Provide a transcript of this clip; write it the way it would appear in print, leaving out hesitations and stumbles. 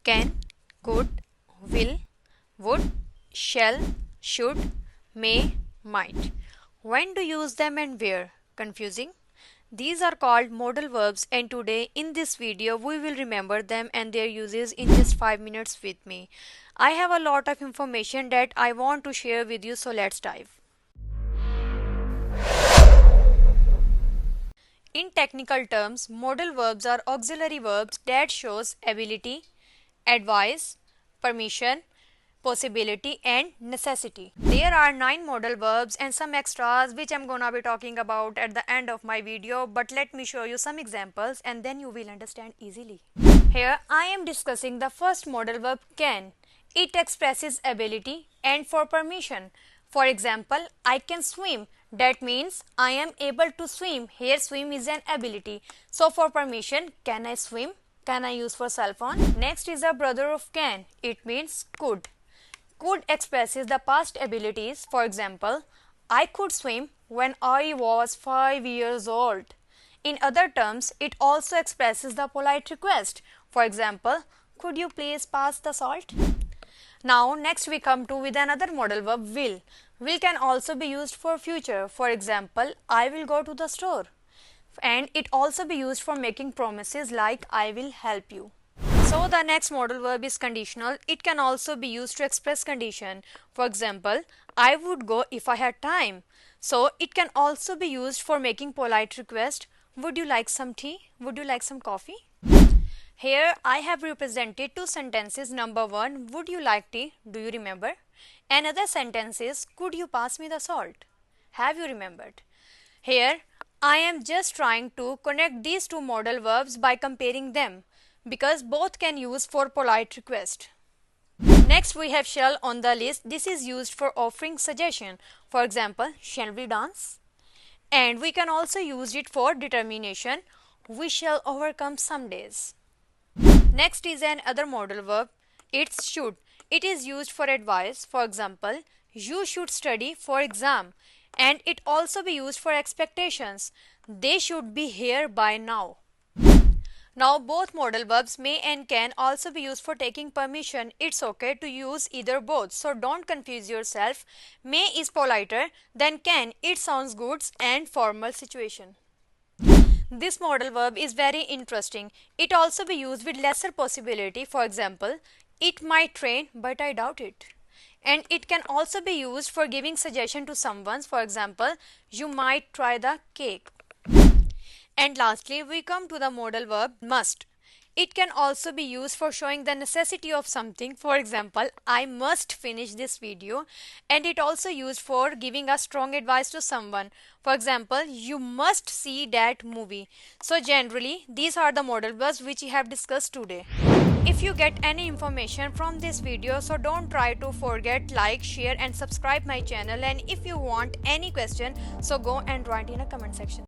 can, could, will, would, shall, should, may, might. When to use them and where? Confusing? These are called modal verbs, and today in this video we will remember them and their uses in just 5 minutes with me. I have a lot of information that I want to share with you, so let's dive. In technical terms, modal verbs are auxiliary verbs that shows ability, advice, permission, possibility and necessity. There are 9 modal verbs and some extras which I'm gonna be talking about at the end of my video, but let me show you some examples and then you will understand easily. Here I am discussing the first modal verb can. It expresses ability and for permission. For example, I can swim. That means I am able to swim. Here swim is an ability. So for permission, can I swim? Can I use for cell phone? Next is a brother of can. It means could. Could expresses the past abilities. For example, I could swim when I was 5 years old. In other terms, it also expresses the polite request. For example, could you please pass the salt? Now next we come to with another modal verb will. Will can also be used for future. For example, I will go to the store. And it also be used for making promises like I will help you. So the next modal verb is conditional. It can also be used to express condition. For example, I would go if I had time. So it can also be used for making polite request. Would you like some tea? Would you like some coffee? Here I have represented 2 sentences. Number 1, would you like tea? Do you remember? Another sentence is, could you pass me the salt? Have you remembered? Here I am just trying to connect these 2 modal verbs by comparing them because both can use for polite request. Next we have shall on the list. This is used for offering suggestion. For example, shall we dance? And we can also use it for determination. We shall overcome some days. Next is an other modal verb. It's should. It is used for advice. For example, you should study for exam. And it also be used for expectations. They should be here by now. Now both modal verbs may and can also be used for taking permission. It's okay to use either both. So don't confuse yourself. May is politer than can. It sounds good and formal situation. This modal verb is very interesting. It also be used with lesser possibility. For example, it might rain but I doubt it. And it can also be used for giving suggestion to someone. For example, you might try the cake. And lastly, we come to the modal verb must. It can also be used for showing the necessity of something. For example, I must finish this video. And it also used for giving a strong advice to someone. For example, you must see that movie. So generally, these are the modal verbs which we have discussed today. If you get any information from this video, so don't try to forget like, share and subscribe my channel. And if you want any question, so go and write in a comment section.